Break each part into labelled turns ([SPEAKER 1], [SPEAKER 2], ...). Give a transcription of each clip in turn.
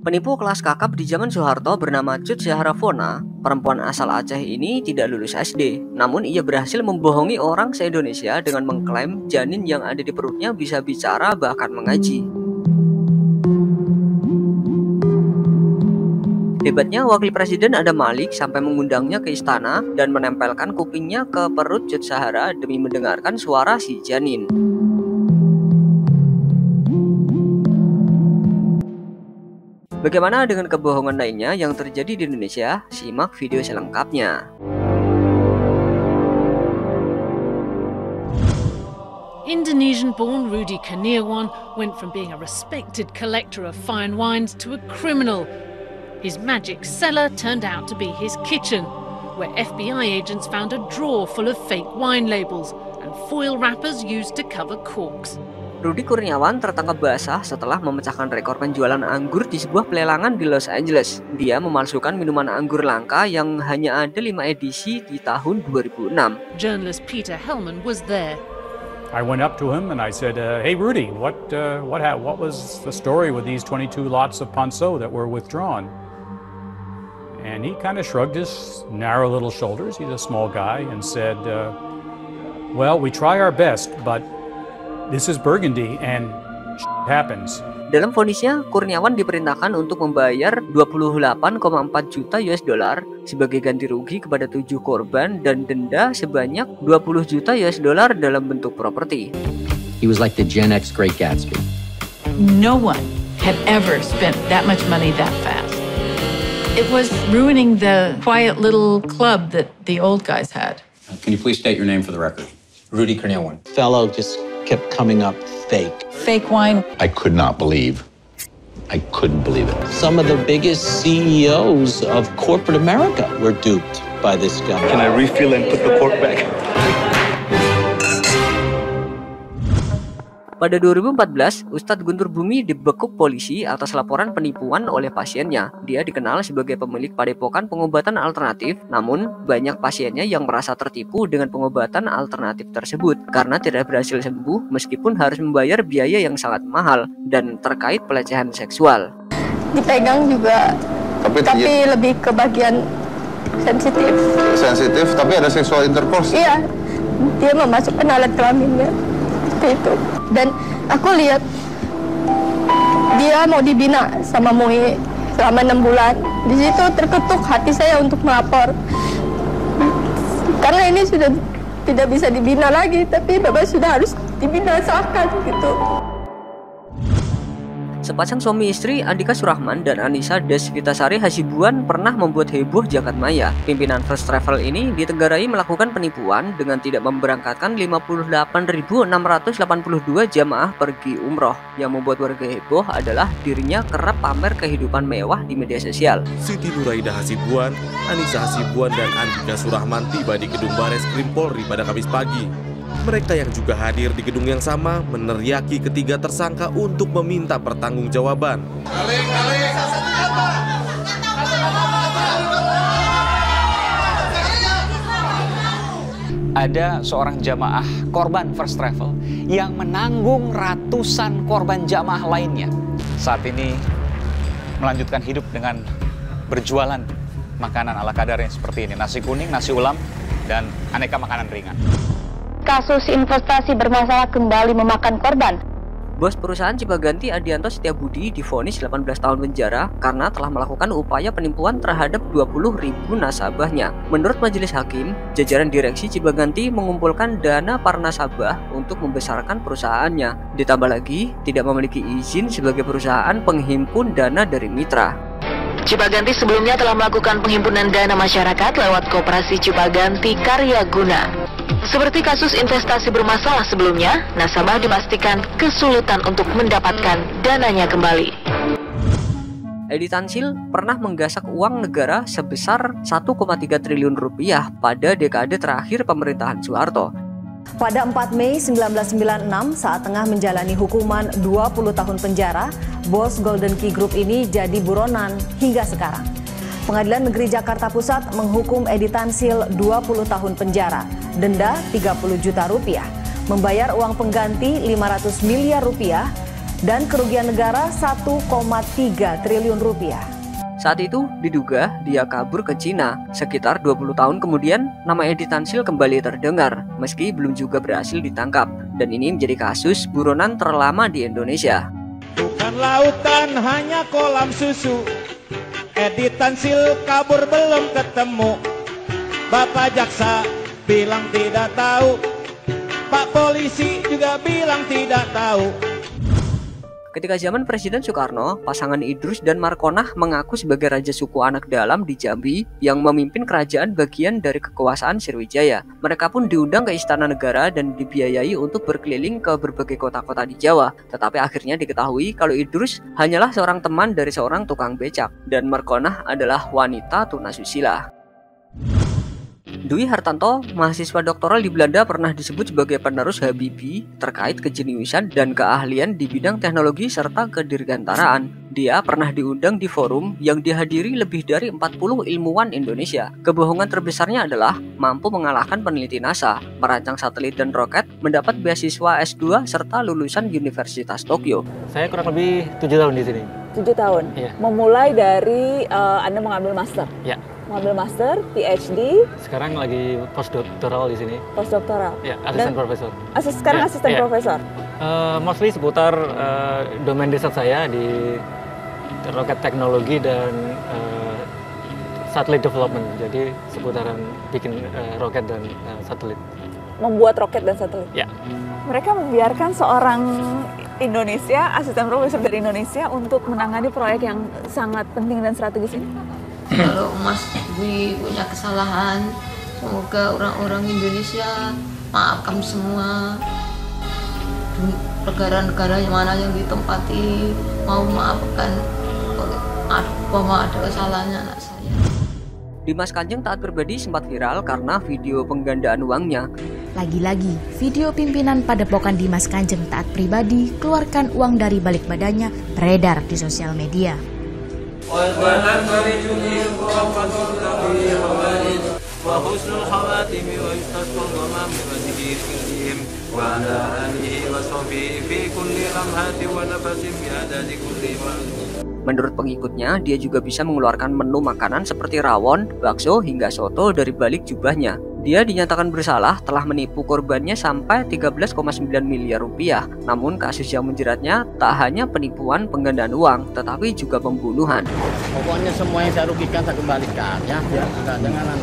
[SPEAKER 1] Penipu kelas kakap di zaman Soeharto bernama Cut Syahrafona. Perempuan asal Aceh ini tidak lulus SD, namun ia berhasil membohongi orang se-Indonesia dengan mengklaim janin yang ada di perutnya bisa bicara bahkan mengaji. Hebatnya, Wakil Presiden Adam Malik sampai mengundangnya ke istana dan menempelkan kupingnya ke perut Cut Syahra demi mendengarkan suara si janin. Bagaimana dengan kebohongan lainnya yang terjadi di Indonesia? Simak video selengkapnya.
[SPEAKER 2] Indonesian-born Rudi Kurniawan went from being a respected collector of fine wines to a criminal. His magic cellar turned out to be his kitchen, where FBI agents found a drawer full of fake wine labels and foil wrappers used to cover corks.
[SPEAKER 1] Rudi Kurniawan tertangkap basah setelah memecahkan rekor penjualan anggur di sebuah pelelangan di Los Angeles. Dia memalsukan minuman anggur langka yang hanya ada 5 edisi di tahun 2006.
[SPEAKER 2] Journalist Peter Hellman was there.
[SPEAKER 3] I went up to him and I said, "Hey Rudy, what was the story with these 22 lots of Ponceau that were withdrawn?" And he kind of shrugged his narrow little shoulders. He's a small guy and said, "Well, we try our best, but this is Burgundy and happens."
[SPEAKER 1] Dalam vonisnya, Kurniawan diperintahkan untuk membayar 28,4 juta US dollar sebagai ganti rugi kepada 7 korban dan denda sebanyak 20 juta US dollar dalam bentuk properti.
[SPEAKER 4] He was like the Gen X Great Gatsby.
[SPEAKER 5] No one had ever spent that much money that fast. It was ruining the quiet little club that the old guys had.
[SPEAKER 4] Can you please state your name for the record?
[SPEAKER 6] Rudy Kurniawan. Fellow just kept coming up fake.
[SPEAKER 5] Fake wine.
[SPEAKER 7] I couldn't believe it.
[SPEAKER 6] Some of the biggest CEOs of corporate America were duped by this guy.
[SPEAKER 8] Can I refill and put the cork back?
[SPEAKER 1] Pada 2014, Ustadz Guntur Bumi dibekuk polisi atas laporan penipuan oleh pasiennya. Dia dikenal sebagai pemilik padepokan pengobatan alternatif, namun banyak pasiennya yang merasa tertipu dengan pengobatan alternatif tersebut karena tidak berhasil sembuh meskipun harus membayar biaya yang sangat mahal dan terkait pelecehan seksual.
[SPEAKER 9] Dipegang juga, tapi lebih ke bagian sensitif.
[SPEAKER 7] Sensitif, tapi ada seksual intercourse?
[SPEAKER 9] Iya, dia memasukkan alat kelaminnya. Itu. Dan aku lihat dia mau dibina sama MUI selama 6 bulan. Di situ terketuk hati saya untuk melapor. Karena ini sudah tidak bisa dibina lagi, tapi Bapak sudah harus dibinasakan gitu.
[SPEAKER 1] Sepasang suami istri, Andika Surahman dan Anissa Desvitasari Hasibuan, pernah membuat heboh jagat maya. Pimpinan First Travel ini ditenggarai melakukan penipuan dengan tidak memberangkatkan 58.682 jamaah pergi umroh. Yang membuat warga heboh adalah dirinya kerap pamer kehidupan mewah di media sosial.
[SPEAKER 10] Siti Nuraida Hasibuan, Anissa Hasibuan, dan Andika Surahman tiba di gedung Bareskrim Polri pada Kamis pagi. Mereka yang juga hadir di gedung yang sama meneriaki ketiga tersangka untuk meminta pertanggungjawaban.
[SPEAKER 11] Ada seorang jamaah korban First Travel yang menanggung ratusan korban jamaah lainnya. Saat ini melanjutkan hidup dengan berjualan makanan ala kadarnya seperti ini. Nasi kuning, nasi ulam, dan aneka makanan ringan.
[SPEAKER 9] Kasus investasi bermasalah kembali memakan korban.
[SPEAKER 1] Bos perusahaan Cipaganti Adianto Setiabudi divonis 18 tahun penjara karena telah melakukan upaya penipuan terhadap 20.000 nasabahnya. Menurut majelis hakim, jajaran direksi Cipaganti mengumpulkan dana para nasabah untuk membesarkan perusahaannya. Ditambah lagi, tidak memiliki izin sebagai perusahaan penghimpun dana dari mitra.
[SPEAKER 12] Cipaganti sebelumnya telah melakukan penghimpunan dana masyarakat lewat Koperasi Cipaganti Karya Guna. Seperti kasus investasi bermasalah sebelumnya, nasabah dipastikan kesulitan untuk mendapatkan dananya kembali.
[SPEAKER 1] Edi Tansil pernah menggasak uang negara sebesar 1,3 triliun rupiah pada dekade terakhir pemerintahan Soeharto.
[SPEAKER 13] Pada 4 Mei 1996, saat tengah menjalani hukuman 20 tahun penjara, bos Golden Key Group ini jadi buronan hingga sekarang. Pengadilan Negeri Jakarta Pusat menghukum Edi Tansil 20 tahun penjara, denda 30 juta rupiah, membayar uang pengganti 500 miliar rupiah, dan kerugian negara 1,3 triliun rupiah.
[SPEAKER 1] Saat itu diduga dia kabur ke Cina. Sekitar 20 tahun kemudian, nama Edi Tansil kembali terdengar, meski belum juga berhasil ditangkap. Dan ini menjadi kasus buronan terlama di Indonesia.
[SPEAKER 14] Bukan lautan, hanya kolam susu. Edi Tansil kabur belum ketemu. Bapak jaksa bilang tidak tahu. Pak polisi juga bilang tidak tahu.
[SPEAKER 1] Ketika zaman Presiden Soekarno, pasangan Idrus dan Markonah mengaku sebagai raja suku anak dalam di Jambi yang memimpin kerajaan bagian dari kekuasaan Sriwijaya. Mereka pun diundang ke Istana Negara dan dibiayai untuk berkeliling ke berbagai kota-kota di Jawa. Tetapi akhirnya diketahui kalau Idrus hanyalah seorang teman dari seorang tukang becak dan Markonah adalah wanita tunasusila. Dwi Hartanto, mahasiswa doktoral di Belanda, pernah disebut sebagai penerus Habibie terkait kejeniusan dan keahlian di bidang teknologi serta kedirgantaraan. Dia pernah diundang di forum yang dihadiri lebih dari 40 ilmuwan Indonesia. Kebohongan terbesarnya adalah mampu mengalahkan peneliti NASA, merancang satelit dan roket, mendapat beasiswa S2 serta lulusan Universitas Tokyo.
[SPEAKER 15] Saya kurang lebih 7 tahun di sini.
[SPEAKER 16] 7 tahun?
[SPEAKER 15] Iya.
[SPEAKER 16] Memulai dari Anda mengambil master?
[SPEAKER 15] Ya.
[SPEAKER 16] Mengambil master, PhD.
[SPEAKER 15] Sekarang lagi postdoktoral di sini.
[SPEAKER 16] Postdoktoral.
[SPEAKER 15] Ya, asisten profesor.
[SPEAKER 16] Sekarang asisten profesor.
[SPEAKER 15] Mostly seputar domain riset saya di roket teknologi dan satellite development. Jadi seputaran bikin roket dan satelit.
[SPEAKER 16] Membuat roket dan satelit.
[SPEAKER 15] Ya.
[SPEAKER 16] Mereka membiarkan seorang Indonesia, asisten profesor dari Indonesia untuk menangani proyek yang sangat penting dan strategis ini.
[SPEAKER 17] Kalau Mas Dwi punya kesalahan, semoga orang-orang Indonesia maafkan semua. Negara-negara yang mana yang ditempati mau maafkan bahwa ada kesalahannya anak saya.
[SPEAKER 1] Dimas Kanjeng taat pribadi sempat viral karena video penggandaan uangnya.
[SPEAKER 18] Lagi-lagi, video pimpinan Padepokan Dimas Kanjeng taat pribadi keluarkan uang dari balik badannya beredar di sosial media.
[SPEAKER 1] Menurut pengikutnya, dia juga bisa mengeluarkan menu makanan seperti rawon, bakso, hingga soto dari balik jubahnya. Dia dinyatakan bersalah telah menipu korbannya sampai 13,9 miliar rupiah. Namun kasus yang menjeratnya tak hanya penipuan penggandaan uang, tetapi juga pembunuhan.
[SPEAKER 19] Pokoknya semua yang saya rugikan saya kembalikan, ya. Jangan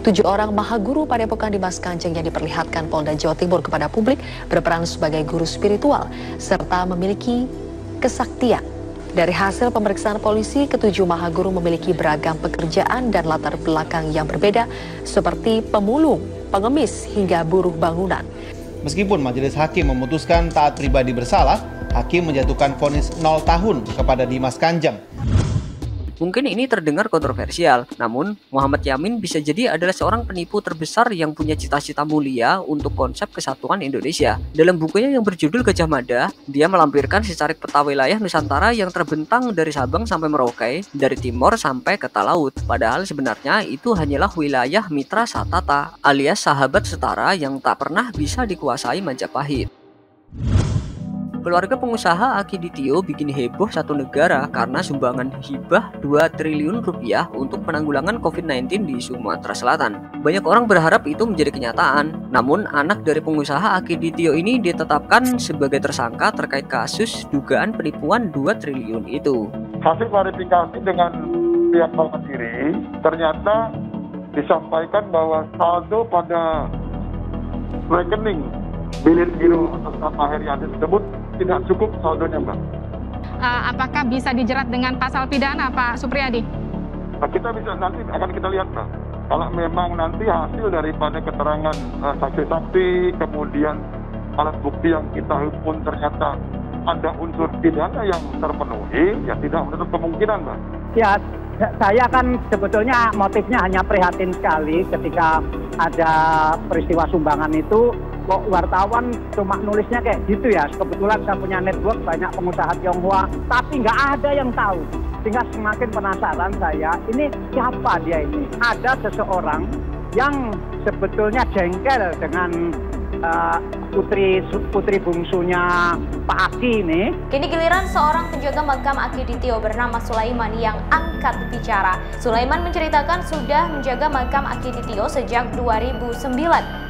[SPEAKER 12] 7 orang maha guru Padepokan Dimas Kanjeng yang diperlihatkan Polda Jawa Timur kepada publik berperan sebagai guru spiritual serta memiliki kesaktian. Dari hasil pemeriksaan polisi, ke-7 maha guru memiliki beragam pekerjaan dan latar belakang yang berbeda seperti pemulung, pengemis, hingga buruh bangunan.
[SPEAKER 20] Meskipun majelis hakim memutuskan taat pribadi bersalah, hakim menjatuhkan vonis 0 tahun kepada Dimas Kanjeng.
[SPEAKER 1] Mungkin ini terdengar kontroversial, namun Muhammad Yamin bisa jadi adalah seorang penipu terbesar yang punya cita-cita mulia untuk konsep kesatuan Indonesia. Dalam bukunya yang berjudul Gajah Mada, dia melampirkan secarik peta wilayah Nusantara yang terbentang dari Sabang sampai Merauke, dari timur sampai ke Talaut. Padahal sebenarnya itu hanyalah wilayah Mitra Satata, alias sahabat setara yang tak pernah bisa dikuasai Majapahit. Keluarga pengusaha Aki Ditio bikin heboh satu negara karena sumbangan hibah 2 triliun rupiah untuk penanggulangan COVID-19 di Sumatera Selatan. Banyak orang berharap itu menjadi kenyataan, namun anak dari pengusaha Aki Ditio ini ditetapkan sebagai tersangka terkait kasus dugaan penipuan 2 triliun itu.
[SPEAKER 21] Hasil klarifikasi dengan pihak Bank Mandiri, ternyata disampaikan bahwa saldo pada rekening Bilir Giro atas nama Heriadi tersebut tidak cukup saldonya, Mbak.
[SPEAKER 22] Apakah bisa dijerat dengan pasal pidana, Pak Supriyadi?
[SPEAKER 21] Kita bisa, nanti akan kita lihat, Mbak. Kalau memang nanti hasil daripada keterangan saksi-saksi, kemudian alat bukti yang kita himpun ternyata ada unsur pidana yang terpenuhi, ya tidak menutup kemungkinan, Mbak.
[SPEAKER 23] Ya, saya kan sebetulnya motifnya hanya prihatin sekali ketika ada peristiwa sumbangan itu. Kok wartawan cuma nulisnya kayak gitu ya. Kebetulan saya punya network banyak pengusaha Tionghoa, tapi nggak ada yang tahu. Sehingga semakin penasaran saya, ini siapa dia ini? Ada seseorang yang sebetulnya jengkel dengan putri bungsunya Pak Aki ini.
[SPEAKER 2] Kini giliran seorang penjaga makam Aki Ditio bernama Sulaiman yang angkat bicara. Sulaiman menceritakan sudah menjaga makam Aki Ditio sejak 2009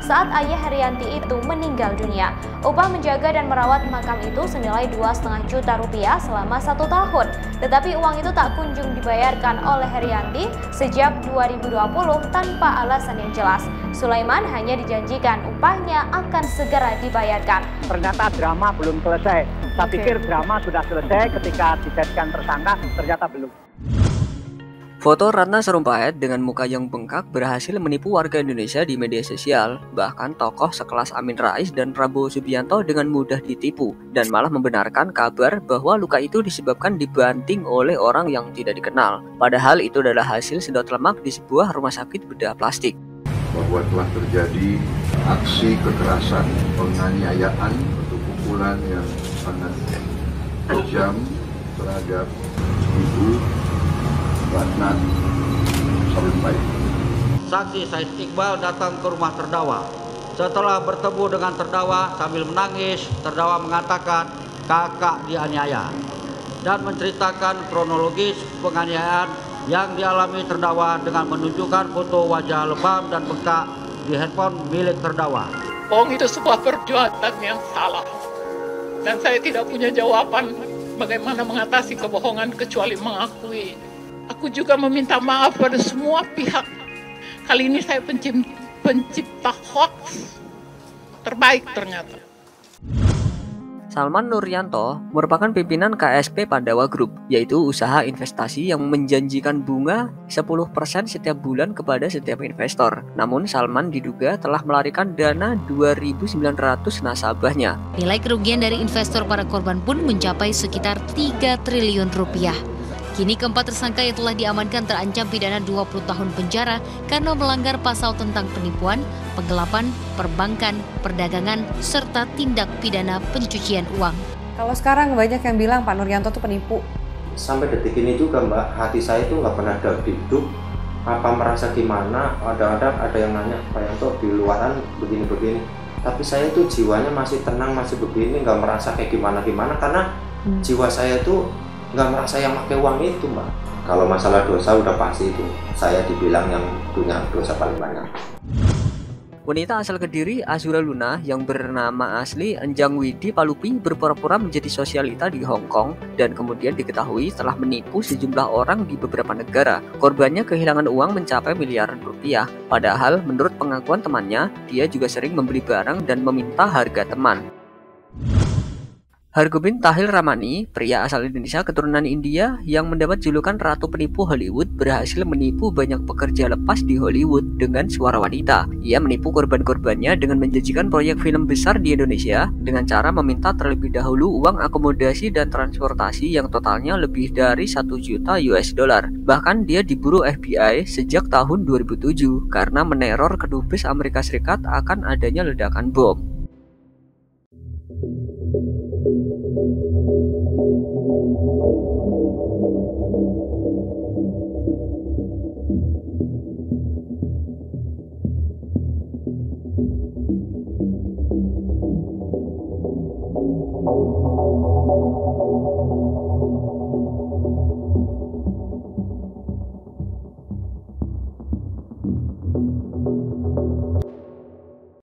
[SPEAKER 2] saat ayah Herianti itu meninggal dunia. Upah menjaga dan merawat makam itu senilai 2,5 juta rupiah selama 1 tahun. Tetapi uang itu tak kunjung dibayarkan oleh Herianti sejak 2020 tanpa alasan yang jelas. Sulaiman hanya dijanjikan upahnya akan segera dibayarkan.
[SPEAKER 23] Ternyata drama belum selesai. Saya pikir drama sudah selesai ketika dijadikan tersangka, ternyata belum.
[SPEAKER 1] Foto Ratna Sarumpait dengan muka yang bengkak berhasil menipu warga Indonesia di media sosial. Bahkan tokoh sekelas Amin Rais dan Prabowo Subianto dengan mudah ditipu dan malah membenarkan kabar bahwa luka itu disebabkan dibanting oleh orang yang tidak dikenal. Padahal itu adalah hasil sedot lemak di sebuah rumah sakit bedah plastik.
[SPEAKER 3] Bahwa telah terjadi aksi kekerasan, penganiayaan atau pukulan yang sangat kejam terhadap Ibu Ratna Sarumpait.
[SPEAKER 4] Saksi Said Iqbal datang ke rumah terdakwa. Setelah bertemu dengan terdakwa sambil menangis, terdakwa mengatakan kakak dianiaya dan menceritakan kronologis penganiayaan yang dialami terdakwa dengan menunjukkan foto wajah lebam dan bengkak di handphone milik terdakwa.
[SPEAKER 24] Itu sebuah perbuatan yang salah. Dan saya tidak punya jawaban bagaimana mengatasi kebohongan kecuali mengakui. Aku juga meminta maaf pada semua pihak. Kali ini saya pencipta hoax terbaik ternyata.
[SPEAKER 1] Salman Nuryanto merupakan pimpinan KSP Pandawa Group, yaitu usaha investasi yang menjanjikan bunga 10% setiap bulan kepada setiap investor. Namun Salman diduga telah melarikan dana 2.900 nasabahnya.
[SPEAKER 25] Nilai kerugian dari investor para korban pun mencapai sekitar 3 triliun rupiah. Kini keempat tersangka yang telah diamankan terancam pidana 20 tahun penjara karena melanggar pasal tentang penipuan, penggelapan, perbankan, perdagangan, serta tindak pidana pencucian uang.
[SPEAKER 26] Kalau sekarang banyak yang bilang Pak Nuryanto itu penipu.
[SPEAKER 27] Sampai detik ini juga Mbak, hati saya itu nggak pernah ada duduk, apa merasa gimana, ada yang nanya Pak Yanto di luaran begini-begini. Tapi saya itu jiwanya masih tenang, masih begini, nggak merasa kayak gimana-gimana karena jiwa saya itu nggak merasa yang pakai uang itu Mbak. Kalau masalah dosa udah pasti itu saya dibilang yang punya dosa paling banyak.
[SPEAKER 1] Wanita asal Kediri, Azura Luna, yang bernama asli Enjang Widi Palupi, berpura-pura menjadi sosialita di Hong Kong dan kemudian diketahui telah menipu sejumlah orang di beberapa negara. Korbannya kehilangan uang mencapai miliaran rupiah. Padahal menurut pengakuan temannya, dia juga sering membeli barang dan meminta harga teman. Hargobin Tahil Ramani, pria asal Indonesia keturunan India yang mendapat julukan Ratu Penipu Hollywood, berhasil menipu banyak pekerja lepas di Hollywood dengan suara wanita. Ia menipu korban-korbannya dengan menjanjikan proyek film besar di Indonesia dengan cara meminta terlebih dahulu uang akomodasi dan transportasi yang totalnya lebih dari 1 juta US dollar. Bahkan dia diburu FBI sejak tahun 2007 karena meneror kedubes Amerika Serikat akan adanya ledakan bom.